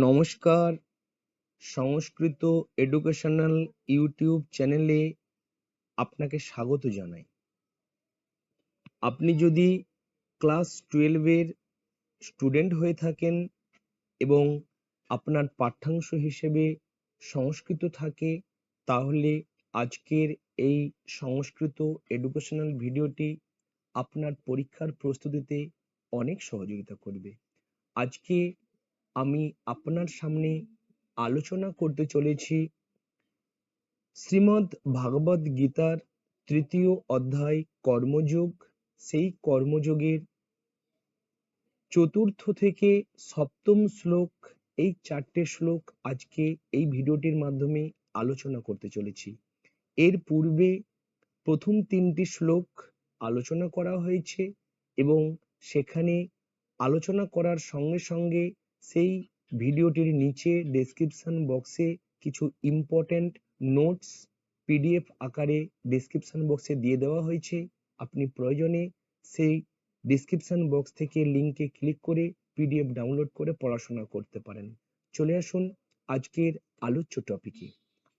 নমস্কার, সংস্কৃত educational YouTube চ্যানেলে আপনাকে স্বাগত জানাই। আপনি যদি ক্লাস 12 এর স্টুডেন্ট হয়ে থাকেন এবং আপনার পাঠ্যাংশ হিসেবে সংস্কৃত থাকে, তাহলে আজকের এই সংস্কৃত এডুকেশনাল ভিডিওটি আপনার পরীক্ষার প্রস্তুতিতে অনেক সহযোগিতা করবে। আজকে আমি আপনার সামনে আলোচনা করতে চলেছি শ্রীমদ্ ভাগবত গীতার ৩য় অধ্যায় কর্মযোগ। সেই কর্মযোগের ৪র্থ থেকে ৭ম শ্লোক, এই ৪টে শ্লোক আজকে এই ভিডিওটির মাধ্যমে আলোচনা করতে চলেছি। এর পূর্বে প্রথম ৩টি শ্লোক আলোচনা করা হয়েছে এবং সেখানে আলোচনা করার সঙ্গে সঙ্গে সেই ভিডিওটির নিচে ডেসক্রিপশন বক্সে কিছু ইম্পর্টেন্ট নোটস পিডিএফ আকারে ডেসক্রিপশন বক্সে দিয়ে দেওয়া হয়েছে। আপনি প্রয়োজনে সেই ডেসক্রিপশন বক্স থেকে লিঙ্কে ক্লিক করে পিডিএফ ডাউনলোড করে পড়াশোনা করতে পারেন। চলে আসুন আজকের আলোচ্য টপিকে।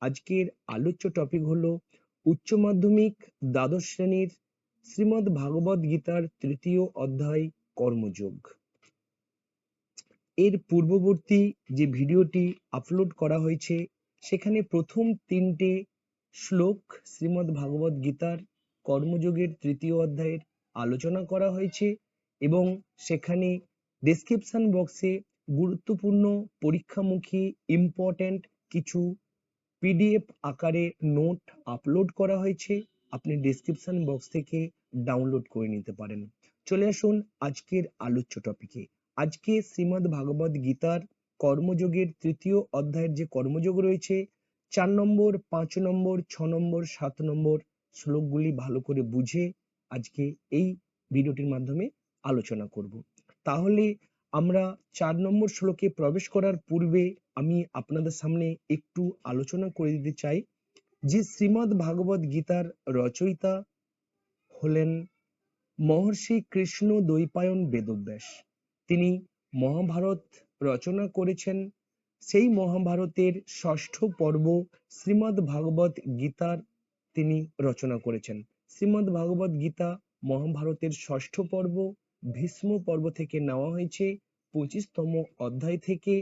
আজকের আলোচ্য টপিক হলো উচ্চ মাধ্যমিক দ্বাদশ শ্রেণীর শ্রীমদ্ ভাগবত গীতার ৩য় অধ্যায় কর্মযোগ। এর পূর্ববর্তী যে ভিডিওটি আপলোড করা হয়েছে সেখানে প্রথম ৩টে শ্লোক শ্রীমদ্ ভাগবত গীতার কর্মযোগের ৩য় অধ্যায়ের আলোচনা করা হয়েছে এবং সেখানে ডেসক্রিপশন বক্সে গুরুত্বপূর্ণ পরীক্ষামুখী ইম্পর্টেন্ট কিছু পিডিএফ আকারে নোট আপলোড করা হয়েছে। আপনি ডেসক্রিপশন বক্স থেকে ডাউনলোড করে নিতে পারেন। চলে আসুন আজকের আলোচ্য টপিকে। আজকে শ্রীমদ্ ভাগবত গীতার কর্মযোগের ৩য় অধ্যায়ের যে কর্মযোগ রয়েছে ৪ নম্বর, ৫ নম্বর, ৬ নম্বর, ৭ নম্বর শ্লোকগুলি ভালো করে বুঝে আজকে এই ভিডিওটির মাধ্যমে আলোচনা করব। তাহলে আমরা ৪ নম্বর শ্লোকে প্রবেশ করার পূর্বে আমি আপনাদের সামনে একটু আলোচনা করে দিতে চাই যে শ্রীমদ্ ভাগবত গীতার রচয়িতা হলেন মহর্ষি কৃষ্ণ দ্বৈপায়ন বেদব্যাস। তিনি মহাভারত রচনা করেছেন। সেই মহাভারতের ৬ষ্ঠ পর্ব শ্রীমদ্ ভাগবত গীতার তিনি রচনা করেছেন। শ্রীমদ্ ভাগবত গীতা মহাভারতের ৬ষ্ঠ পর্ব ভীষ্ম পর্ব থেকে নেওয়া হয়েছে। ২৫তম অধ্যায় থেকে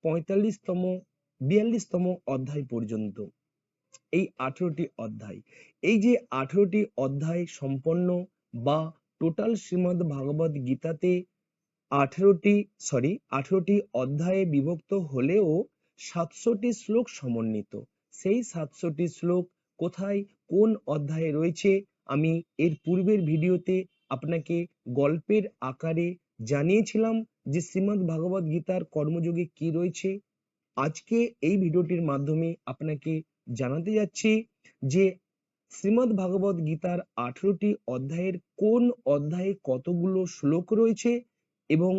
৪৫তম ৪২তম অধ্যায় পর্যন্ত এই ১৮টি অধ্যায়। এই যে ১৮টি অধ্যায় সম্পন্ন বা টোটাল শ্রীমদ্ ভাগবত গীতাতে ১৮টি অধ্যায়ে বিভক্ত হলেও ৭০০টি শ্লোক সমন্বিত। সেই ৭০০টি শ্লোক কোথায় কোন অধ্যায়ে রয়েছে আমি এর পূর্বের ভিডিওতে আপনাকে গল্পের আকারে জানিয়েছিলাম যে শ্রীমদ্ ভাগবত গীতার কর্মযোগে কি রয়েছে। আজকে এই ভিডিওটির মাধ্যমে আপনাকে জানাতে যাচ্ছি যে শ্রীমদ্ ভাগবত গীতার ১৮টি অধ্যায়ের কোন অধ্যায়ে কতগুলো শ্লোক রয়েছে এবং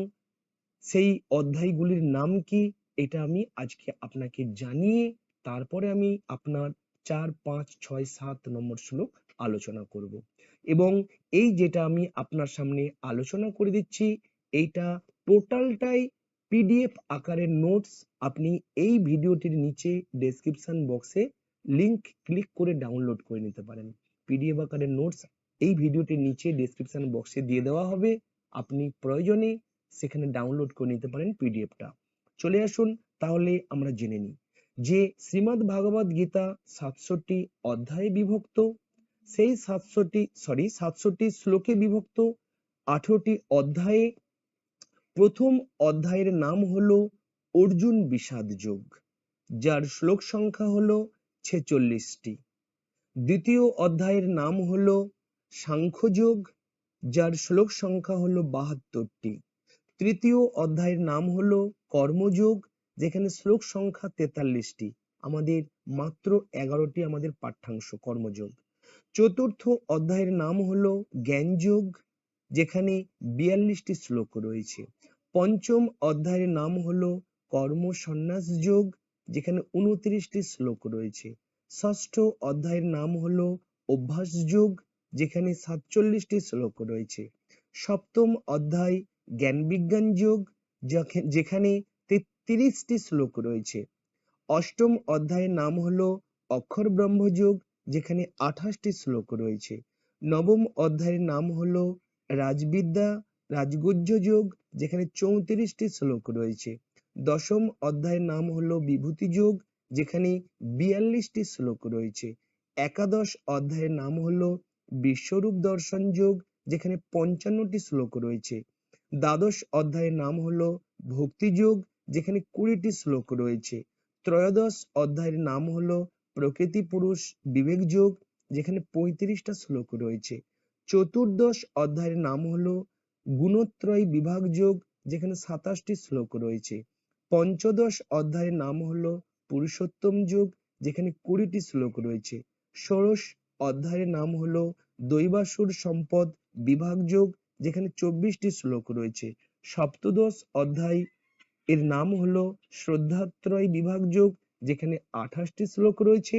সেই অধ্যায়গুলির নাম কি, এটা আমি আজকে আপনাকে জানিয়ে তারপরে আমি আপনার ৪, ৫, ৬, ৭ নম্বর শ্লোক আলোচনা করব। এবং এই যেটা আমি আপনার সামনে আলোচনা করে দিচ্ছি এইটা টোটালটাই পিডিএফ আকারের নোটস। আপনি এই ভিডিওটির নিচে ডেসক্রিপশন বক্সে লিংক ক্লিক করে ডাউনলোড করে নিতে পারেন। পিডিএফ আকারের নোটস এই ভিডিওটির নিচে ডেসক্রিপশন বক্সে দিয়ে দেওয়া হবে। আপনি প্রয়োজনে সেখানে ডাউনলোড করে নিতে পারেন পিডিএফটা। চলে আসুন তাহলে আমরা জেনে নিই যে শ্রীমদ্ ভাগবত গীতা ৭০০টি অধ্যায়ে বিভক্ত। সেই ৭০০টি শ্লোকে বিভক্ত ১৮টি অধ্যায়ে। প্রথম অধ্যায়ের নাম হলো অর্জুন বিষাদ যোগ, যার শ্লোক সংখ্যা হলো ৪৬টি। দ্বিতীয় অধ্যায়ের নাম হলো সাংখ্যযোগ, যার শ্লোক সংখ্যা হলো ৭২টি। তৃতীয় অধ্যায়ের নাম হলো কর্মযোগ, যেখানে শ্লোক সংখ্যা ৪৩টি। আমাদের মাত্র ১১টি আমাদের পাঠ্যাংশ কর্মযোগ। চতুর্থ অধ্যায়ের নাম হলো জ্ঞানযোগ, যেখানে ৪২টি শ্লোক রয়েছে। পঞ্চম অধ্যায়ের নাম হলো কর্ম সন্ন্যাস যোগ, যেখানে ২৯টি শ্লোক রয়েছে। ষষ্ঠ অধ্যায়ের নাম হলো অভ্যাস যোগ, যেখানে ৪৭টি শ্লোক রয়েছে। সপ্তম অধ্যায় জ্ঞান বিজ্ঞান যোগ, যেখানে 30টি শ্লোক রয়েছে। অষ্টম অধ্যায়ের নাম হলো অক্ষর ব্রহ্মযোগ, যেখানে 28টি শ্লোক রয়েছে। নবম অধ্যায়ের নাম হলো রাজবিদ্যা রাজগুহ্য যোগ, যেখানে 34টি শ্লোক রয়েছে। দশম অধ্যায়ের নাম হলো বিভূতি যোগ, যেখানে 42টি শ্লোক রয়েছে। একাদশ অধ্যায়ের নাম হলো বিশ্বরূপ দর্শন যোগ, যেখানে 55টি শ্লোক রয়েছে। দ্বাদশ অধ্যায়ের নাম হলো ভক্তি যোগ, যেখানে 20টি শ্লোক রয়েছে। ত্রয়োদশ অধ্যায়ের নাম হলো প্রকৃতি পুরুষ বিবেক যোগ, যেখানে 35টা শ্লোক রয়েছে। চতুর্দশ অধ্যায়ের নাম হলো গুণত্রয় বিভাগ যোগ, যেখানে 27টি শ্লোক রয়েছে। পঞ্চদশ অধ্যায়ের নাম হলো পুরুষোত্তম যোগ, যেখানে 20টি শ্লোক রয়েছে। ষোড়শ অধ্যায়ের নাম হলো দৈবাসুর সম্পদ বিভাগ যোগ, যেখানে 24টি শ্লোক রয়েছে। সপ্তদশ অধ্যায় এর নাম হলো শ্রদ্ধাত্রয় বিভাগ যোগ, যেখানে 28টি শ্লোক রয়েছে।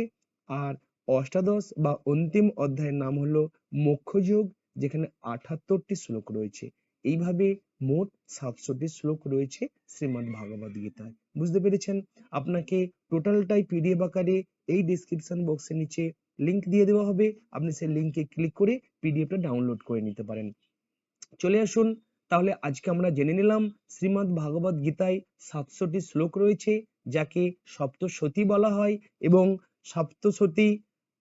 আর অষ্টাদশ বা অন্তিম অধ্যায়ের নাম হলো মোক্ষ যোগ, যেখানে 78টি শ্লোক রয়েছে। এইভাবে মোট 700টি শ্লোক রয়েছে শ্রীমদ্ ভাগবত গীতায়। বুঝতে পেরেছেন? আপনাকে টোটালটাই পিডিএফ আকারে এই ডেসক্রিপশন বক্সের নিচে লিংক দিয়ে দেওয়া হবে, আপনি সেই লিংকে ক্লিক করে পিডিএফটা ডাউনলোড করে নিতে পারেন। চলে আসুন তাহলে আজকে আমরা জেনে নিলাম শ্রীমদ্ ভাগবত গীতায় 700টি শ্লোক রয়েছে, যাকে সপ্তশতী বলা হয়, এবং সপ্তশতী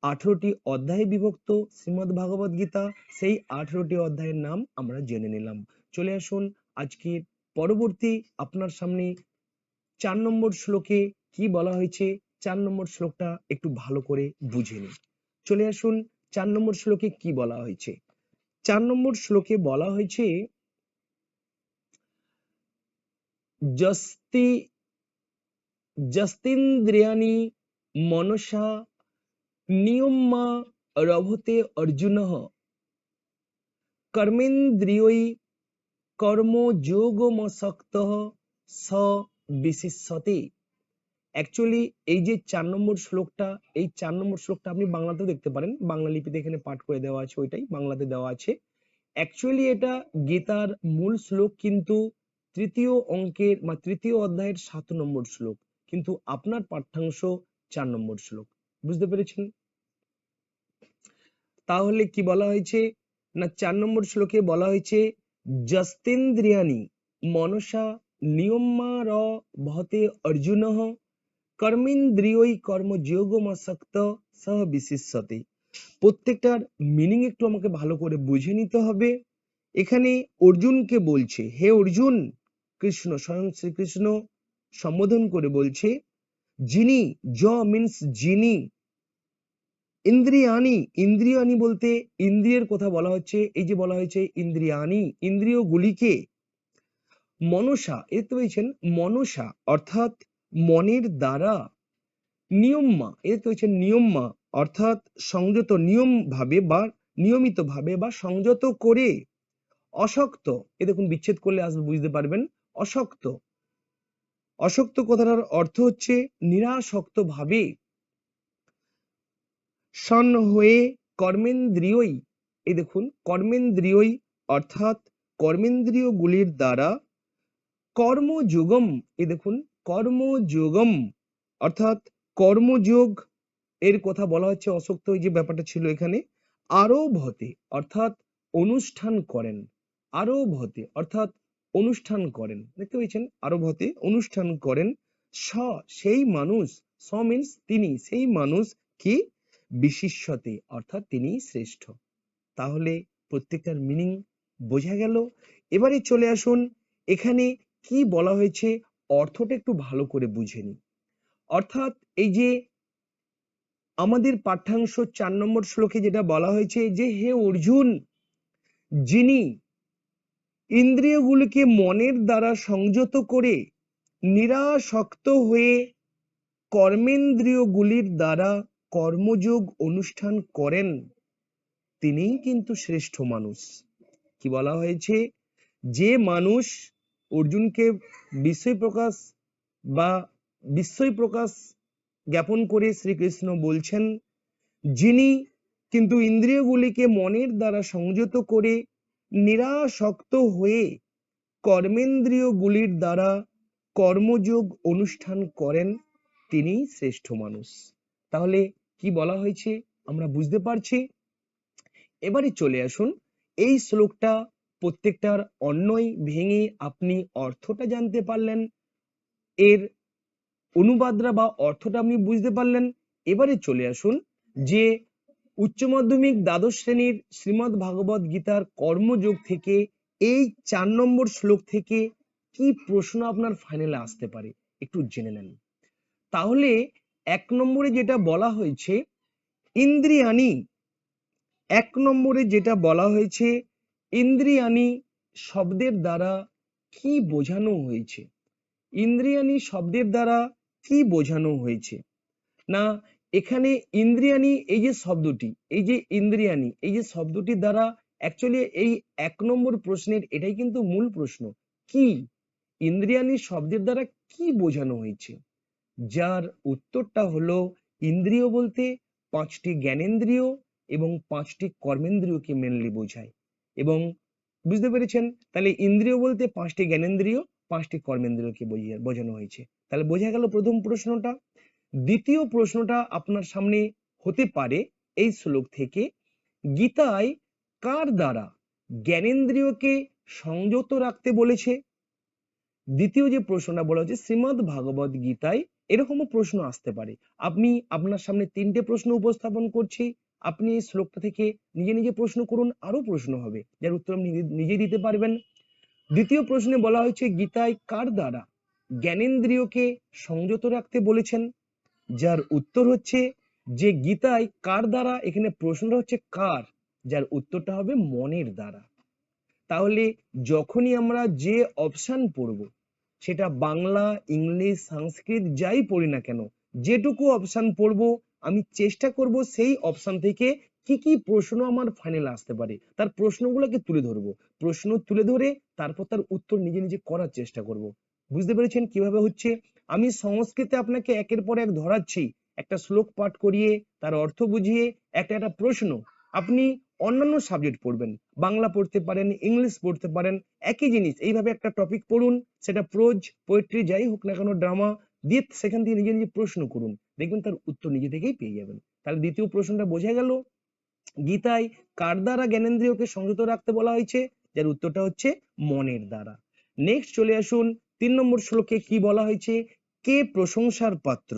18টি অধ্যায়ে বিভক্ত শ্রীমদ্ ভাগবত গীতা। সেই 18টি অধ্যায়ের নাম আমরা জেনে নিলাম। চলে আসুন আজকের পরবর্তী আপনার সামনে 4 নম্বর শ্লোকে কি বলা হয়েছে, 4 নম্বর শ্লোকটা একটু ভালো করে বুঝে নিন। চলে আসুন 4 নম্বর শ্লোকে কি বলা হয়েছে। 4 নম্বর শ্লোকে বলা হয়েছে যস্তিন্দ্রিয়াণি মনসা নিয়ম্যা রভতে অর্জুনঃ কর্মেন্দ্রিয়ৈ কর্মযোগমসক্তঃ স বিশিষ্যতে। অ্যাকচুয়ালি এই যে 4 নম্বর শ্লোকটা, এই 4 নম্বর শ্লোকটা আপনি বাংলাতেও দেখতে পারেন, বাংলা লিপিতে এখানে পাঠ করে দেওয়া আছে, ওইটাই বাংলাতে দেওয়া আছে। অ্যাকচুয়ালি এটা গীতার মূল শ্লোক, কিন্তু তৃতীয় অঙ্কের বা তৃতীয় অধ্যায়ের 7 নম্বর শ্লোক, কিন্তু আপনার পাঠ্যাংশ 4 নম্বর শ্লোক। বুঝতে পেরেছেন? তাহলে কি বলা হয়েছে না, 4 নম্বর শ্লোকে বলা হয়েছে যস্তেন্দ্রিয়াণি মনসা নিয়ম্যার ভতে অর্জুনঃ কর্মেন্দ্রিয়ৈ কর্মযোগমসক্ত সহ বিশিষ্যতে। প্রত্যেকটার মিনিং একটু আমাকে ভালো করে বুঝে নিতে হবে। এখানে অর্জুনকে বলছে, হে অর্জুন, কৃষ্ণ স্বয়ং শ্রীকৃষ্ণ সম্বোধন করে বলছে, যিনি, য মিন্স যিনি, ইন্দ্রিয়ানি, ইন্দ্রিয়ানি বলতে ইন্দ্রিয়ের কথা বলা হচ্ছে। এই যে বলা হয়েছে ইন্দ্রিয়ানি, ইন্দ্রিয়গুলিকে, মনসা, এ তো বলছেন মনসা অর্থাৎ মনের দ্বারা, নিয়ম্মা, এ তো হচ্ছে নিয়ম্মা অর্থাৎ সংযত, নিয়ম ভাবে বা নিয়মিত ভাবে বা সংযত করে, অশক্ত, এ দেখুন বিচ্ছেদ করলে আসবে, বুঝতে পারবেন। অশক্ত, অশক্ত কথাটার অর্থ হচ্ছে নিরাসক্ত ভাবে, সন হয়ে কর্মেন্দ্রিয়ই, এই দেখুন কর্মেন্দ্রিয়ই অর্থাৎ কর্মেন্দ্রিয়গুলির দ্বারা, কর্মযোগম, এই দেখুন কর্মযোগম অর্থাৎ কর্মযোগ এর কথা বলা হচ্ছে, অশক্ত এই যে ব্যাপারটা ছিল এখানে, আরভতে অর্থাৎ অনুষ্ঠান করেন, আরভতে অর্থাৎ অনুষ্ঠান করেন, দেখতে পেয়েছেন, আরভতে অনুষ্ঠান করেন, স সেই মানুষ, স মিন্স তিনি, সেই মানুষ কি, বিশিষ্যতে অর্থাৎ তিনি শ্রেষ্ঠ। তাহলে প্রত্যেকটার মিনিং বোঝা গেল। এবারে চলে আসুন এখানে কি বলা হয়েছে, অর্থটা একটু ভালো করে বুঝে নিন। অর্থাৎ এই যে আমাদের পাঠ্যাংশ 4 নম্বর শ্লোকে যেটা বলা হয়েছে যে, হে অর্জুন, যিনি ইন্দ্রিয়গুলিকে মনের দ্বারা সংযত করে নিরাসক্ত হয়ে কর্মেন্দ্রিয়গুলির দ্বারা কর্মযোগ অনুষ্ঠান করেন, তিনিই কিন্তু শ্রেষ্ঠ মানুষ। কি বলা হয়েছে, যে মানুষ, অর্জুনকে বিস্ময় প্রকাশ বা বিস্ময় প্রকাশ জ্ঞাপন করে শ্রীকৃষ্ণ বলছেন, যিনি কিন্তু ইন্দ্রিয়গুলিকে মনের দ্বারা সংযত করে নিরাসক্ত হয়ে কর্মেন্দ্রিয়গুলির দ্বারা কর্মযোগ অনুষ্ঠান করেন তিনি শ্রেষ্ঠ মানুষ। তাহলে কি বলা হয়েছে আমরা বুঝতে পারছি। এবারে চলে আসুন, এই শ্লোকটা প্রত্যেকটার অন্যই ভেঙে আপনি অর্থটা জানতে পারলেন, এর অনুবাদরা বা অর্থটা আপনি বুঝতে পারলেন। এবারে চলে আসুন যে উচ্চ মাধ্যমিক দ্বাদশ শ্রেণীর শ্রীমদ্ ভাগবত গীতার কর্মযোগ থেকে এই 4 নম্বর শ্লোক থেকে কি প্রশ্ন আপনার ফাইনালে আসতে পারে একটু জেনে নেন। তাহলে 1 নম্বরে যেটা বলা হয়েছে ইন্দ্রিয়ানি, 1 নম্বরে যেটা বলা হয়েছে ইন্দ্রিয়ানি শব্দের দ্বারা কি বোঝানো হয়েছে, ইন্দ্রিয়ানি শব্দের দ্বারা কি বোঝানো হয়েছে না, এখানে ইন্দ্রিয়ানি এই যে শব্দটি, এই যে ইন্দ্রিয়ানি এই যে শব্দটির দ্বারা অ্যাকচুয়ালি এই 1 নম্বর প্রশ্নের এটাই কিন্তু মূল প্রশ্ন, কি ইন্দ্রিয়ানি শব্দের দ্বারা কি বোঝানো হয়েছে, যার উত্তরটা হলো ইন্দ্রিয় বলতে 5টি জ্ঞানেন্দ্রিয় এবং 5টি কর্মেন্দ্রিয়কে মেনলি বোঝায়। এবং বুঝতে পেরেছেন, তাহলে ইন্দ্রিয় বলতে 5টি জ্ঞানেন্দ্রিয় 5টি কর্মেন্দ্রিয়কে বোঝানো হয়েছে। তাহলে বোঝা গেল প্রথম প্রশ্নটা। দ্বিতীয় প্রশ্নটা আপনার সামনে হতে পারে এই শ্লোক থেকে, গীতায় কার দ্বারা জ্ঞানেন্দ্রিয়কে সংযত রাখতে বলেছে। দ্বিতীয় যে প্রশ্নটা বলা হচ্ছে শ্রীমদ্ ভাগবত গীতায়, এরকমও প্রশ্ন আসতে পারে। আপনি আপনার সামনে 3টে প্রশ্ন উপস্থাপন করছি, আপনি এই শ্লোকটা থেকে নিজে নিজে প্রশ্ন করুন, আরো প্রশ্ন হবে যার উত্তর আপনি নিজে দিতে পারবেন। দ্বিতীয় প্রশ্নে বলা হয়েছে গীতায় কার দ্বারা জ্ঞানেন্দ্রিয়কে সংযত রাখতে বলেছেন, যার উত্তর হচ্ছে যে গীতায় কার দ্বারা, এখানে প্রশ্নটা হচ্ছে কার, যার উত্তরটা হবে মনের দ্বারা। তাহলে যখনই আমরা যে অপশন পড়ব, সেটা বাংলা ইংলিশ সংস্কৃত যাই পড়ি না কেন, যেটুকু অপশন পড়ব আমি চেষ্টা করব সেই অপশন থেকে কি কি প্রশ্ন আমার ফাইনাল আসতে পারে তার প্রশ্নগুলোকে তুলে ধরবো, প্রশ্ন তুলে ধরে তারপর তার উত্তর নিজে নিজে করার চেষ্টা করব। বুঝতে পেরেছেন কিভাবে হচ্ছে? আমি সংস্কৃতে আপনাকে একের পর এক ধরাচ্ছি, একটা শ্লোক পাঠ করিয়ে তার অর্থ বুঝিয়ে একটা একটা প্রশ্ন। আপনি অন্যান্য সাবজেক্ট পড়বেন, বাংলা পড়তে পারেন, ইংলিশ পড়তে পারেন, একই জিনিস এইভাবে একটা টপিক পড়ুন, সেটা প্রোজ পোয়েট্রি যাই হোক না কেন, ড্রামা দিয়ে সেখান থেকে নিজে নিজে প্রশ্ন করুন, দেখবেন তার উত্তর নিজে থেকেই পেয়ে যাবেন। তাহলে দ্বিতীয় প্রশ্নটা বোঝা গেল, গীতায় কার দ্বারা জ্ঞানেন্দ্রিয়কে সংযত রাখতে বলা হয়েছে, যার উত্তরটা হচ্ছে মনের দ্বারা। নেক্সট চলে আসুন 3 নম্বর শ্লোকে কি বলা হয়েছে, কে প্রশংসার পাত্র।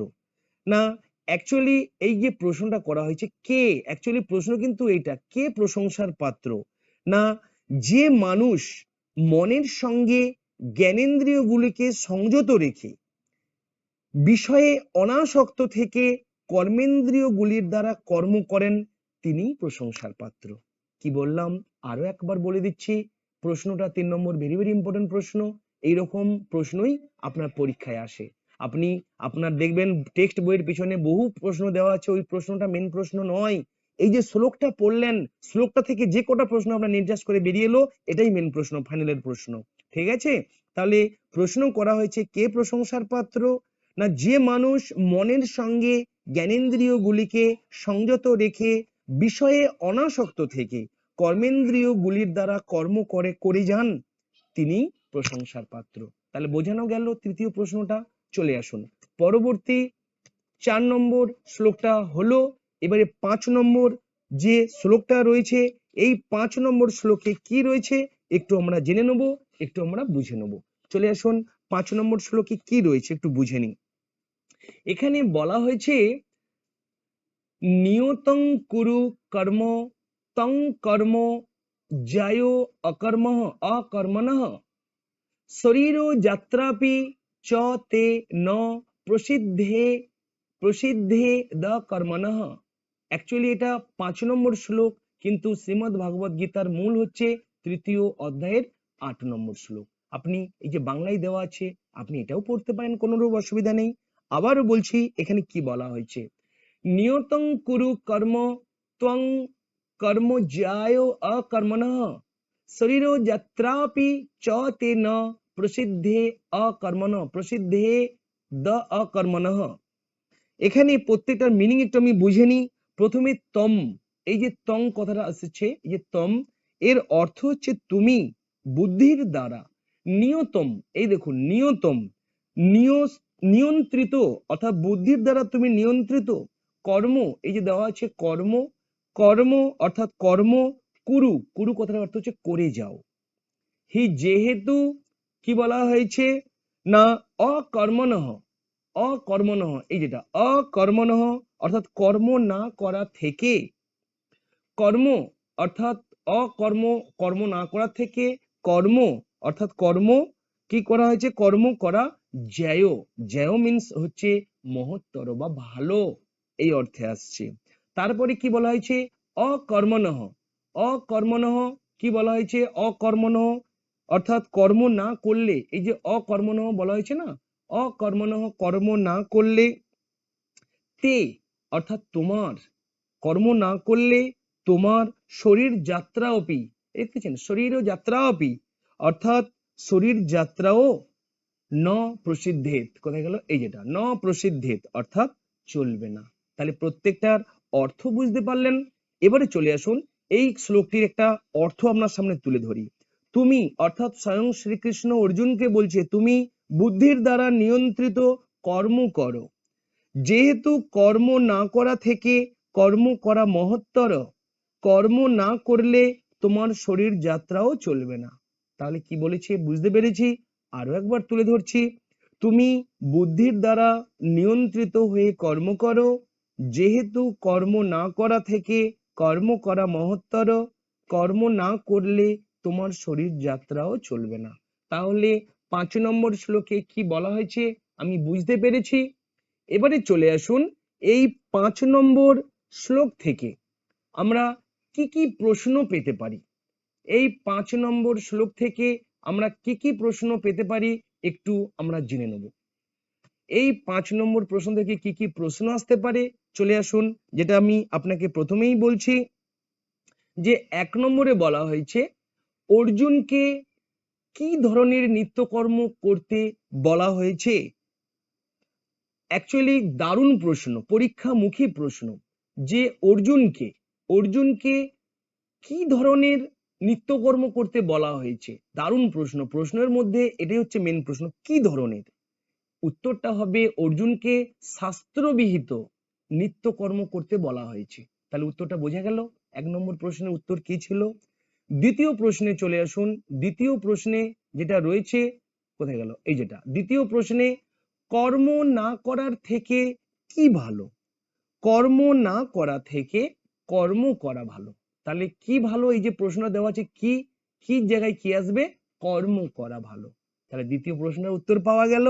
না, অ্যাকচুয়ালি এই যে প্রশ্নটা করা হয়েছে কে, অ্যাকচুয়ালি প্রশ্ন কিন্তু এইটা, কে প্রশংসার পাত্র না, যে মানুষ মনের সঙ্গে জ্ঞানেন্দ্রিয়গুলিকে সংযত রেখে বিষয়ে অনাসক্ত থেকে কর্মেন্দ্রিয়গুলির দ্বারা কর্ম করেন তিনি প্রশংসার পাত্র। কি বললাম আরো একবার বলে দিচ্ছি, প্রশ্নটা 3 নম্বর ভেরি ভেরি ইম্পর্টেন্ট প্রশ্ন, এইরকম প্রশ্নই আপনার পরীক্ষায় আসে। আপনি আপনার দেখবেন টেক্সট বইয়ের পিছনে বহু প্রশ্ন দেওয়া আছে, ওই প্রশ্নটা মেন প্রশ্ন নয়, এই যে শ্লোকটা পড়লেন, শ্লোকটা থেকে যে কটা প্রশ্ন আমরা নির্যাস করে বেরিয়ে এলো এটাই মেন প্রশ্ন, ফাইনালের প্রশ্ন। ঠিক আছে, তাহলে প্রশ্ন করা হয়েছে কে প্রশংসার পাত্র না, যে মানুষ মনের সঙ্গে জ্ঞানেন্দ্রিয়গুলিকে সংযত রেখে বিষয়ে অনাসক্ত থেকে কর্মেন্দ্রিয়গুলির দ্বারা কর্ম করে যান তিনি প্রশংসার পাত্র। তাহলে বোঝানো গেল তৃতীয় প্রশ্নটা। চলে আসুন পরবর্তী 4 নম্বর শ্লোকটা হলো, এবারে 5 নম্বর যে শ্লোকটা রয়েছে, এই 5 নম্বর শ্লোকে কি রয়েছে একটু আমরা জেনে নেব, একটু আমরা বুঝে নেব। চলে আসুন 5 নম্বর শ্লোকে কি রয়েছে একটু বুঝে নিই। এখানে বলা হয়েছে নিয়তং কুরু কর্ম তং কর্ম জায়ো অকর্মণঃ শরীরো যাত্রাপি চ তে ন প্রসিদ্ধে দ কর্মণঃ। অ্যাকচুয়ালি এটা 5 নম্বর শ্লোক, কিন্তু শ্রীমদ্ ভাগবত গীতার মূল হচ্ছে 3য় অধ্যায়ের 8 নম্বর শ্লোক। আপনি এই যে বাংলায় দেওয়া আছে আপনি এটাও পড়তে পারেন, কোনো রকম অসুবিধা নেই। আবারও বলছি এখানে কি বলা হয়েছে, নিয়তং কুরু কর্ম ত্বং কর্ম জ্যায় অকর্মণঃ শরীরো যাত্রাপি চ তে ন প্রসিদ্ধে দ অকর্মণঃ। এখানে প্রত্যেকটার মিনিং একটু আমি বুঝে নিই। প্রথমে তম, এই যে তং কথাটা আসছে, এই যে তম এর অর্থ হচ্ছে তুমি বুদ্ধির দ্বারা, নিয়তম এই দেখুন নিয়তম নিয়ন্ত্রিত অর্থাৎ বুদ্ধির দ্বারা তুমি নিয়ন্ত্রিত কর্ম, এই যে দেওয়া আছে কর্ম, কর্ম অর্থাৎ কর্ম কুরু, কুরু কথার অর্থ হচ্ছে করে যাও। হি যেহেতু কি বলা হয়েছে না অকর্মণঃ, অকর্মণঃ এই যেটা অকর্মণঃ অর্থাৎ কর্ম না করা থেকে, কর্ম অর্থাৎ অকর্ম, কর্ম না করা থেকে কর্ম অর্থাৎ কর্ম কি করা হয়েছে, কর্ম করা জ্যায়, জ্যায় মিন্স হচ্ছে মহত্তর বা ভালো, এই অর্থে আসছে। তারপরে কি বলা হয়েছে অকর্মণঃ, অকর্মণঃ কি বলা হয়েছে অকর্মণঃ অর্থাৎ কর্ম না করলে, এই যে অকর্মণঃ বলা হয়েছে না, অকর্মণঃ কর্ম না করলে, তে অর্থাৎ তোমার, কর্ম না করলে তোমার শরীর যাত্রা অপি, দেখতেছেন শরীর ও যাত্রা অপি অর্থাৎ শরীর যাত্রাও ন প্রসিদ্ধেত, কোথায় গেল এই যেটা ন প্রসিদ্ধেত অর্থাৎ চলবে না। তাহলে প্রত্যেকটার অর্থ বুঝতে পারলেন। এবারে চলে আসুন এই শ্লোকটির একটা অর্থ আপনার সামনে তুলে ধরি। তুমি অর্থাৎ স্বয়ং শ্রীকৃষ্ণ অর্জুনকে বলছে তুমি বুদ্ধির দ্বারা নিয়ন্ত্রিত কর্ম করো, যেহেতু কর্ম না করা থেকে কর্ম করা মহত্তর, কর্ম না করলে তোমার শরীর যাত্রাও চলবে না। তাহলে কি বলেছে বুঝতে পেরেছি, আরো একবার তুলে ধরছি। তুমি বুদ্ধির দ্বারা নিয়ন্ত্রিত হয়ে কর্ম করো, যেহেতু কর্ম না করা থেকে কর্ম করা মহত্তর, কর্ম না করলে তোমার শরীর যাত্রাও চলবে না। তাহলে 5 নম্বর শ্লোকে কি বলা হয়েছে আমি বুঝতে পেরেছি। এবারে চলে আসুন এই 5 নম্বর শ্লোক থেকে আমরা কি কি প্রশ্ন পেতে পারি, এই 5 নম্বর শ্লোক থেকে আমরা কি কি প্রশ্ন পেতে পারি একটু আমরা জেনে নেব। এই 5 নম্বর প্রশ্ন থেকে কি কি প্রশ্ন আসতে পারে চলে আসুন, যেটা আমি আপনাকে প্রথমেই বলছি যে 1 নম্বরে বলা হয়েছে অর্জুনকে কি ধরনের নিত্যকর্ম করতে বলা হয়েছে। অ্যাকচুয়ালি দারুণ প্রশ্ন, পরীক্ষামুখী প্রশ্ন, যে অর্জুনকে কি ধরনের নিত্যকর্ম করতে বলা হয়েছে, দারুণ প্রশ্ন, প্রশ্নের মধ্যে এটাই হচ্ছে মেন প্রশ্ন কি ধরনের। উত্তরটা হবে অর্জুনকে শাস্ত্রবিহিত নিত্যকর্ম করতে বলা হয়েছে। তাহলে উত্তরটা বোঝা গেল 1 নম্বর প্রশ্নের উত্তর কি ছিল। দ্বিতীয় প্রশ্নে চলে আসুন, দ্বিতীয় প্রশ্নে যেটা রয়েছে কোথায় গেল এই যেটা, দ্বিতীয় প্রশ্নে কর্ম না করার থেকে কি ভালো, কর্ম না করা থেকে কর্ম করা ভালো। তাহলে কি ভালো, এই যে প্রশ্নটা দেওয়া আছে কি, কি জায়গায় কি আসবে, কর্ম করা ভালো। তাহলে দ্বিতীয় প্রশ্নের উত্তর পাওয়া গেল।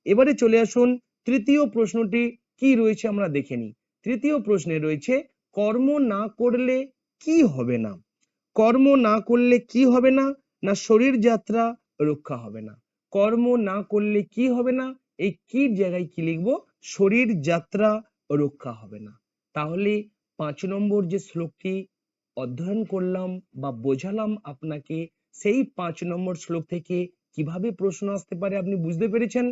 এবারে চলে আসুন তৃতীয় প্রশ্নটি কি রয়েছে আমরা দেখে নিই। তৃতীয় প্রশ্নে রয়েছে কর্ম না করলে কি হবে না, কর্ম না করলে কি হবে না, না শরীর যাত্রা রক্ষা হবে না। কর্ম না করলে কি হবে না, এই কি জায়গায় কি লিখবো, শরীর যাত্রা রক্ষা হবে না। তাহলে 5 নম্বর যে শ্লোকটি অধ্যয়ন করলাম বা বোঝালাম আপনাকে, সেই 5 নম্বর শ্লোক থেকে কিভাবে প্রশ্ন আসতে পারে আপনি বুঝতে পেরেছেন।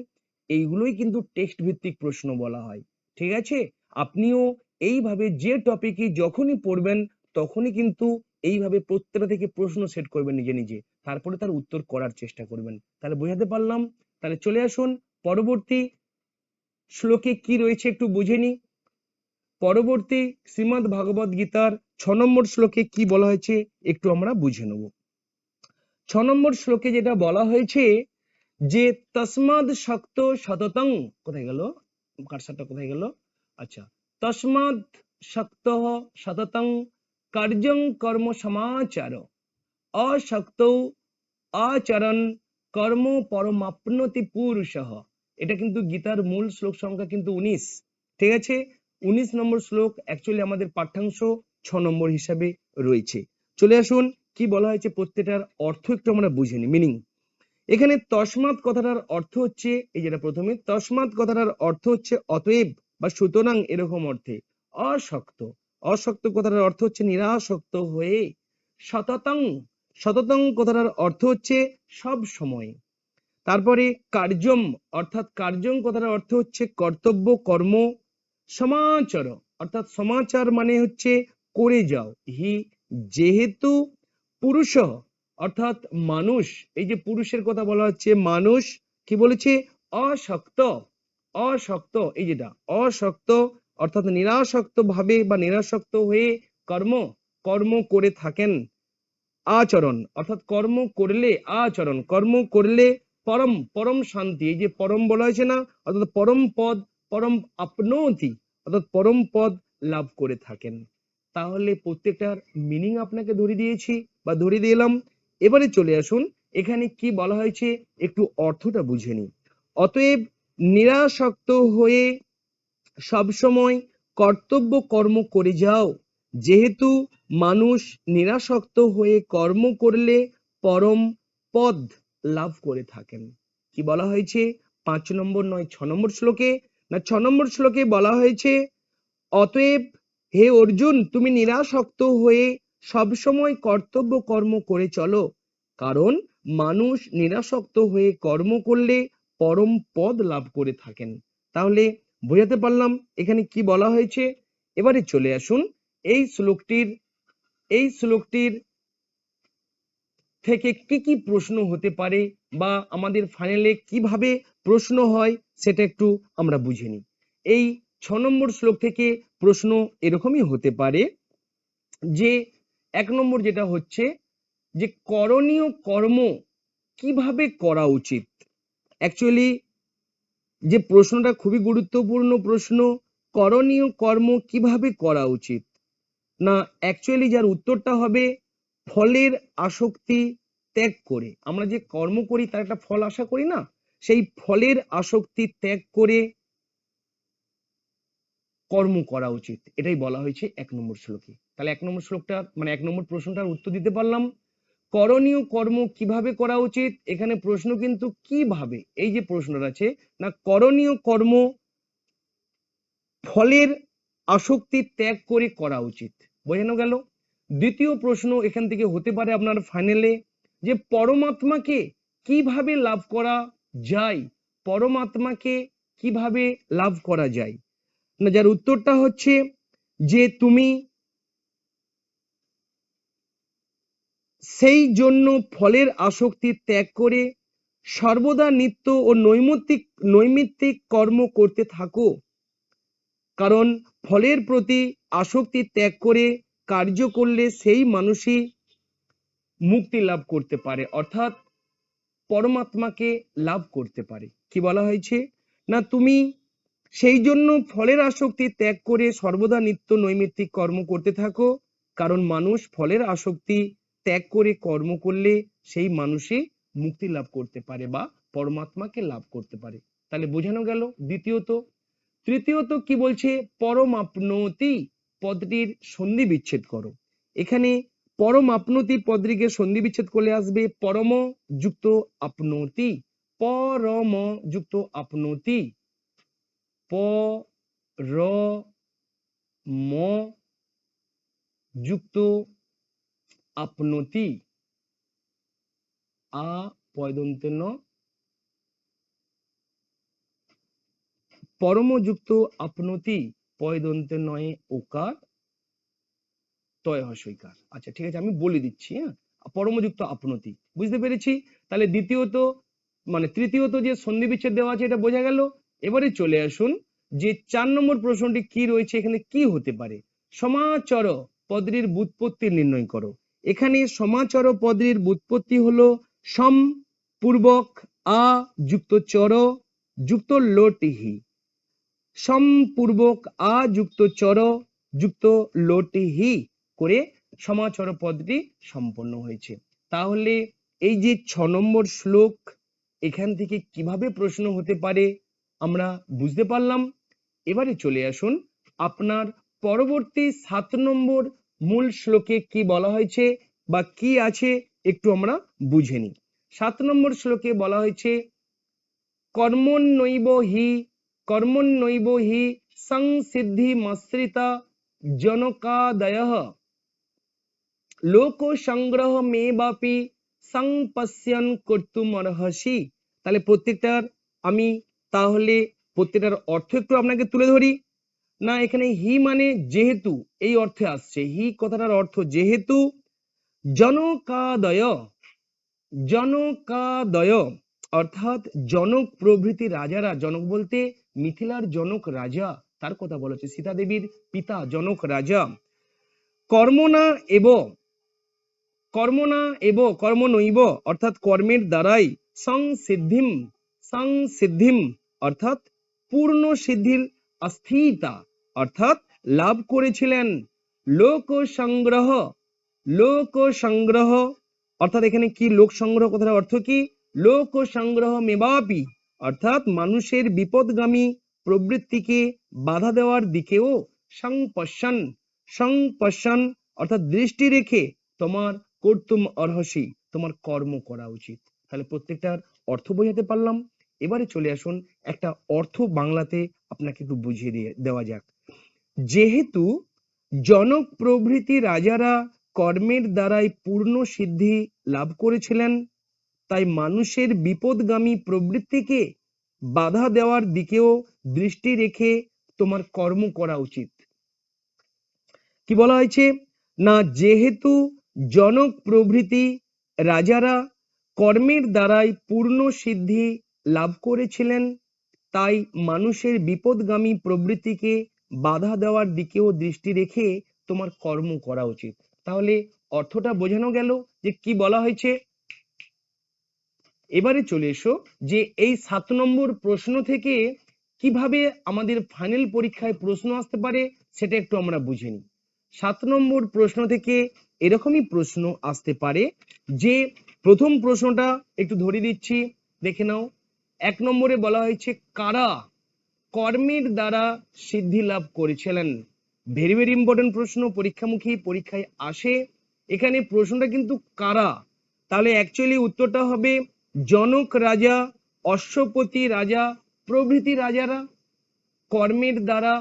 এইগুলোই কিন্তু টেক্সট ভিত্তিক প্রশ্ন বলা হয়, ঠিক আছে। আপনিও এইভাবে যে টপিকে যখনই পড়বেন তখনই কিন্তু এইভাবে প্রত্যেকটা থেকে প্রশ্ন সেট করবেন নিজে নিজে, তারপরে তার উত্তর করার চেষ্টা করবেন। তাহলে বোঝাতে পারলাম। তাহলে চলে আসুন পরবর্তী শ্লোকে কি রয়েছে একটু বুঝে নি। পরবর্তী শ্রীমদ্ ভাগবত গীতার 6 নম্বর শ্লোকে কি বলা হয়েছে একটু আমরা বুঝে নেব। 6 নম্বর শ্লোকে যেটা বলা হয়েছে যে তস্মাদ শক্ত সততং, কোথায় গেল কারসারটা, কোথায় গেল, আচ্ছা, তস্মাদ শক্ত সততং কার্যং কর্ম সমাচার অশক্ত আচরণ কর্ম পরমাপ্নতি পুরুষঃ। এটা কিন্তু গীতার মূল শ্লোক সংখ্যা কিন্তু 19, ঠিক আছে। 19 নম্বর শ্লোক অ্যাকচুয়ালি আমাদের পাঠ্যাংশ 6 নম্বর হিসাবে রয়েছে। চলে আসুন কি বলা হয়েছে প্রত্যেকটার অর্থ একটু আমরা বুঝে নিই, মিনিং। এখানে তস্মাৎ কথাটার অর্থ হচ্ছে, এই যেটা প্রথমে তস্মাৎ কথাটার অর্থ হচ্ছে অতএব বা সুতরাং এরকম অর্থে। অশক্ত, অশক্ত কথাটার অর্থ হচ্ছে নিরাসক্ত হয়ে। সততং, সততং কথাটার অর্থ হচ্ছে সব সময়। তারপরে কার্যম অর্থাৎ কার্যম কথাটার অর্থ হচ্ছে কর্তব্য কর্ম। সমাচার অর্থাৎ সমাচার মানে হচ্ছে করে যাও। হি যেহেতু পুরুষ অর্থাৎ মানুষ, এই যে পুরুষের কথা বলা হচ্ছে মানুষ কি বলেছে অশক্ত, অশক্ত, এই যেটা অশক্ত অর্থাৎ নিরাসক্ত ভাবে বা নিরাসক্ত হয়ে কর্ম কর্ম করে থাকেন। আচরণ অর্থাৎ কর্ম করলে, আচরণ কর্ম করলে পরম পরম শান্তি, এই যে পরম বলা হয়েছে না, অর্থাৎ পরম পদ, পরম আপনৌতি অর্থাৎ পরম পদ লাভ করে থাকেন। তাহলে প্রত্যেকটার মিনিং আপনাকে ধরে দিয়েছি বা ধরে দিলাম। এবারে চলে আসুন, এখানে কি বলা হয়েছে একটু অর্থটা বুঝে নিই। অতএব নিরাসক্ত হয়ে সবসময় কর্তব্য কর্ম করে যাও, যেহেতু মানুষ নিরাসক্ত হয়ে কর্ম করলে পরম পদ লাভ করে থাকেন। কি বলা হয়েছে 5 নম্বর নয় 6 নম্বর শ্লোকে? না 6 নম্বর শ্লোকে বলা হয়েছে অতএব হে অর্জুন তুমি নিরাসক্ত হয়ে সবসময় কর্তব্য কর্ম করে চলো, কারণ মানুষ নিরাসক্ত হয়ে কর্ম করলে পরম পদ লাভ করে থাকেন। তাহলে বোঝাতে পারলাম এখানে কি বলা হয়েছে। এবারে চলে আসুন এই শ্লোকটির থেকে কি কি প্রশ্ন হতে পারে বা আমাদের ফাইনালে কিভাবে প্রশ্ন হয় সেটা একটু আমরা বুঝে নিই। এই 6 নম্বর শ্লোক থেকে প্রশ্ন এরকমই হতে পারে যে 1 নম্বর যেটা হচ্ছে যে করণীয় কর্ম কিভাবে করা উচিত। অ্যাকচুয়ালি যে প্রশ্নটা খুবই গুরুত্বপূর্ণ প্রশ্ন, করণীয় কর্ম কিভাবে করা উচিত। না অ্যাকচুয়ালি যার উত্তরটা হবে ফলের আসক্তি ত্যাগ করে। আমরা যে কর্ম করি তার একটা ফল আশা করি না, সেই ফলের আসক্তি ত্যাগ করে কর্ম করা উচিত, এটাই বলা হয়েছে 1 নম্বর শ্লোকে। তাহলে 1 নম্বর শ্লোকটা মানে 1 নম্বর প্রশ্নটার উত্তর দিতে পারলাম। করণীয় কর্ম কিভাবে করা উচিত, এখানে প্রশ্ন কিন্তু কিভাবে, এই যে প্রশ্নটা আছে না করণীয় কর্ম ফলের আসক্তি ত্যাগ করে করা উচিত, বোঝানো গেল। দ্বিতীয় প্রশ্ন এখান থেকে হতে পারে আপনার ফাইনালে যে পরমাত্মাকে কিভাবে লাভ করা যায়, পরমাত্মাকে কিভাবে লাভ করা যায়। না যার উত্তরটা হচ্ছে যে তুমি সেই জন্য ফলের আসক্তি ত্যাগ করে সর্বদা নিত্য ও নৈমিত্তিক কর্ম করতে থাকো, কারণ ফলের প্রতি আসক্তি ত্যাগ করে কার্য করলে সেই মানুষই মুক্তি লাভ করতে পারে, অর্থাৎ পরমাত্মাকে লাভ করতে পারে। কি বলা হয়েছে না তুমি সেই জন্য ফলের আসক্তি ত্যাগ করে সর্বদা নিত্য নৈমিত্তিক কর্ম করতে থাকো, কারণ মানুষ ফলের আসক্তি ত্যাগ করে কর্ম করলে সেই মানুষই মুক্তি লাভ করতে পারে বা পরমাত্মাকে লাভ করতে পারে। তাহলে বোঝানো গেল দ্বিতীয়ত। তৃতীয়ত কি বলছে, পরমাপ্নতি পদটির সন্ধি বিচ্ছেদ করো। এখানে পরমাপ্নতি পদটিকে সন্ধি বিচ্ছেদ করলে আসবে পরম যুক্ত আপনতি, পরম যুক্ত আপনতি, পরম যুক্ত আপনতি, আ পয়দন্তে ন, পরমযুক্ত আপনতি পয়দন্তে নয়ে ওকার তয় হস্যইকার। আচ্ছা ঠিক আছে আমি বলে দিচ্ছি, হ্যাঁ পরমযুক্ত আপনতি বুঝতে পেরেছি। তাহলে দ্বিতীয়ত মানে তৃতীয়ত যে সন্ধি বিচ্ছেদ দেওয়া আছে এটা বোঝা গেল। এবারে চলে আসুন যে 4 নম্বর প্রশ্নটি কি রয়েছে, এখানে কি হতে পারে। সমাচর পদটির ব্যুৎপত্তি নির্ণয় করো। এখানে সমাচর পদটির ব্যুৎপত্তি হলো সম পূর্বক আ যুক্ত চর যুক্ত লোটিহি, সম্পূর্বক আ যুক্ত চর যুক্ত লোটিহি করে সমাচর পদটি সম্পন্ন হয়েছে। তাহলে এই যে 6 নম্বর শ্লোক, এখান থেকে কিভাবে প্রশ্ন হতে পারে আমরা বুঝতে পারলাম। এবারে চলে আসুন আপনার পরবর্তী 7 নম্বর মূল শ্লোকে কি বলা হয়েছে বা কি আছে একটু আমরা বুঝে নিই। 7 নম্বর শ্লোকে বলা হয়েছে কর্মণ্যৈব হি সংসিদ্ধিমশ্রিতা জনকাদয়ঃ লোক সংগ্রহমেবাপি সংপশ্যন কর্তুমর্হসি। তাহলে প্রত্যেকটার অর্থ একটু আপনাকে তুলে ধরি। না এখানে হি মানে যেহেতু, এই অর্থে আসছে হি কথাটার অর্থ যেহেতু, জনকাদয়, জনকাদয় অর্থাৎ জনক প্রভৃতি রাজারা, জনক বলতে মিথিলার জনক রাজা, তার কথা বলা হচ্ছে, সীতা দেবীর পিতা জনক রাজা, কর্মণা এব কর্মনৈব অর্থাৎ কর্মের দ্বারাই সংসিদ্ধিম অর্থাৎ পূর্ণ সিদ্ধির অস্থিতা অর্থাৎ লাভ করেছিলেন। লোক সংগ্রহ অর্থাৎ এখানে কি লোক সংগ্রহ কথার অর্থ কি? লোক সংগ্রহ মেবাপি অর্থাৎ মানুষের বিপদগামী প্রবৃত্তিকে বাধা দেওয়ার দিকেও সংপশ্যন অর্থাৎ দৃষ্টি রেখে তোমার কর্তুম অর্হসি তোমার কর্ম করা উচিত। তাহলে প্রত্যেকটার অর্থ বোঝাতে পারলাম। এবারে চলে আসুন একটা অর্থ বাংলাতে আপনাকে একটু বুঝিয়ে দেওয়া যাক। যেহেতু জনক প্রভৃতি রাজারা কর্মের দ্বারাই পূর্ণ সিদ্ধি লাভ করেছিলেন, তাই মানুষের বিপদগামী প্রবৃত্তিকে বাধা দেওয়ার দিকেও দৃষ্টি রেখে তোমার কর্ম করা উচিত। কি বলা হয়েছে না, যেহেতু জনক প্রভৃতি রাজারা কর্মের দ্বারাই পূর্ণ সিদ্ধি লাভ করেছিলেন, তাই মানুষের বিপদগামী প্রবৃত্তিকে বাধা দেওয়ার দিকেও দৃষ্টি রেখে তোমার কর্ম করা উচিত। তাহলে অর্থটা বোঝানো গেল যে কি বলা হয়েছে। এবারে চলে এসো যে এই 7 নম্বর প্রশ্ন থেকে কিভাবে আমাদের ফাইনাল পরীক্ষায় প্রশ্ন আসতে পারে সেটা একটু আমরা বুঝে নিই। 7 নম্বর প্রশ্ন থেকে এরকমই প্রশ্ন আসতে পারে যে প্রথম প্রশ্নটা একটু ধরে দিচ্ছি, দেখে নাও। 1 নম্বরে বলা হয়েছে কারা কর্মের দ্বারা সিদ্ধি লাভ করেছিলেন। ভেরি ভেরি ইম্পর্টেন্ট প্রশ্ন, পরীক্ষামুখী পরীক্ষায় আসে। এখানে প্রশ্নটা কিন্তু কারা, তাহলে অ্যাকচুয়ালি উত্তরটা হবে জনক রাজা, অশ্বপতি রাজা প্রভৃতি রাজারা কর্মের দ্বারা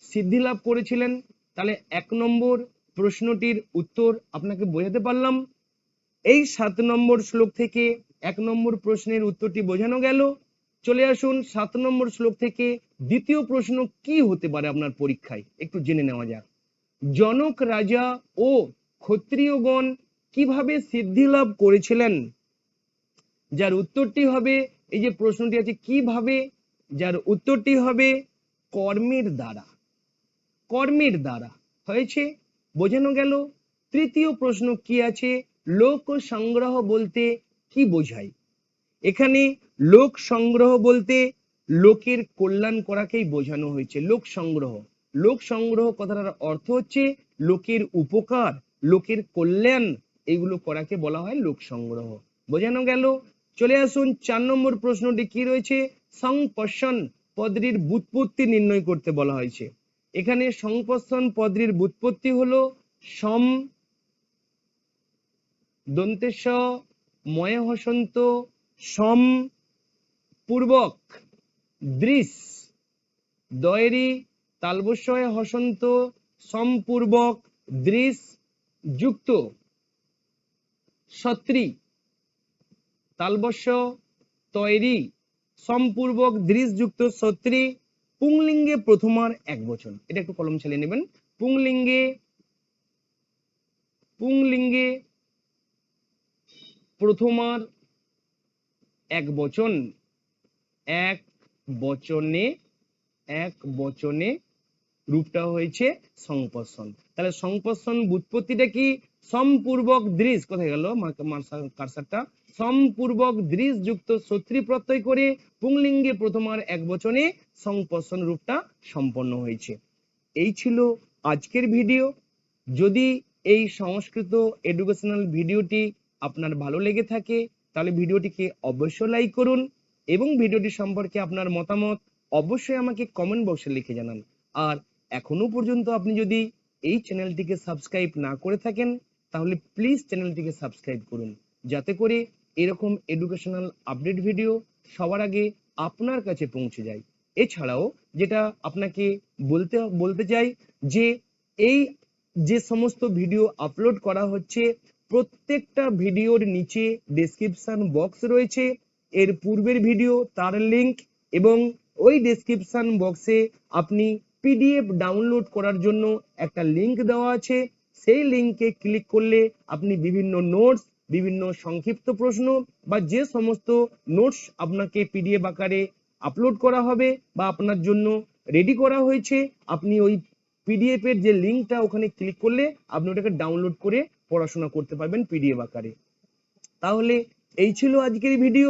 সিদ্ধি লাভ করেছিলেন। তাহলে 1 নম্বর প্রশ্নটির উত্তর আপনাকে বোঝাতে পারলাম। এই 7 নম্বর শ্লোক থেকে 1 নম্বর প্রশ্নের উত্তরটি বোঝানো গেল। চলে আসুন 7 নম্বর শ্লোক থেকে দ্বিতীয় প্রশ্ন কি হতে পারে আপনার পরীক্ষায় একটু জেনে নেওয়া যাক। জনক রাজা ও ক্ষত্রিয়গণ কিভাবে সিদ্ধি লাভ করেছিলেন, যার উত্তরটি হবে, এই যে প্রশ্নটি আছে কিভাবে, যার উত্তরটি হবে কর্মের দ্বারা। কর্মের দ্বারা হয়েছে, বোঝানো গেল। তৃতীয় প্রশ্ন কি আছে, লোক সংগ্রহ বলতে কি বোঝায়? এখানে লোক সংগ্রহ বলতে লোকের কল্যাণ করাকেই বোঝানো হয়েছে। লোক সংগ্রহ কথাটার অর্থ হচ্ছে লোকের উপকার, লোকের কল্যাণ, এগুলো করাকে বলা হয় লোক সংগ্রহ। বোঝানো গেল। চলে আসুন 4 নম্বর প্রশ্নটি কি রয়েছে, সংপশ্যন পদটির ব্যুৎপত্তি নির্ণয় করতে বলা হয়েছে। এখানে সংপশ্যন পদটির ব্যুৎপত্তি হলো সম দন্তেশ ময় হসন্ত সম পূর্বক দৃশ দয়েরি তালবস্যয় হসন্ত সম্পূর্বক দৃশ যুক্ত সত্রি তালবস্য তৈরি সম্পূর্বক দৃশ যুক্ত সত্রি পুংলিঙ্গে প্রথমার এক বচন। এটা একটু কলম চালিয়ে নেবেন। পুংলিঙ্গে প্রথমার এক বচন, এক বচনে রূপটা হয়েছে সংপর্ষণ। তাহলে সংপর্ষণ ব্যুৎপত্তিটা কি, সম্পূর্বক দৃশ, কোথায় গেল কারসারটা, সম্পূর্বক দৃশ যুক্ত সত্রি প্রত্যয় করে পুংলিঙ্গে প্রথমার এক বচনে সংপর্ষণ রূপটা সম্পন্ন হয়েছে। এই ছিল আজকের ভিডিও। যদি এই সংস্কৃত এডুকেশনাল ভিডিওটি আপনার ভালো লেগে থাকে তাহলে ভিডিওটিকে অবশ্যই লাইক করুন এবং ভিডিওটি সম্পর্কে আপনার মতামত অবশ্যই আমাকে কমেন্ট বক্সে লিখে জানান। আর এখনো পর্যন্ত আপনি যদি এই চ্যানেলটিকে সাবস্ক্রাইব না করে থাকেন তাহলে প্লিজ চ্যানেলটিকে সাবস্ক্রাইব করুন, যাতে করে এরকম এডুকেশনাল আপডেট ভিডিও সবার আগে আপনার কাছে পৌঁছে যায়। এছাড়াও যেটা আপনাকে বলতে চাই যে এই যে সমস্ত ভিডিও আপলোড করা হচ্ছে প্রত্যেকটা ভিডিওর নিচে ডেসক্রিপশন বক্স রয়েছে, এর পূর্বের ভিডিও তার লিংক, এবং ওই ডেসক্রিপশন বক্সে আপনি পিডিএফ ডাউনলোড করার জন্য একটা লিংক দেওয়া আছে। সেই লিংকে ক্লিক করলে আপনি বিভিন্ন নোটস বিভিন্ন সংক্ষিপ্ত প্রশ্ন বা যে সমস্ত নোটস আপনাকে পিডিএফ আকারে আপলোড করা হবে বা আপনার জন্য রেডি করা হয়েছে, আপনি ওই পিডিএফ এর যে লিঙ্কটা ওখানে ক্লিক করলে আপনি ওটাকে ডাউনলোড করে পড়াশোনা করতে পারবেন পিডিএফ আকারে। তাহলে এই ছিল আজকের ভিডিও।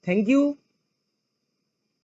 Thank you.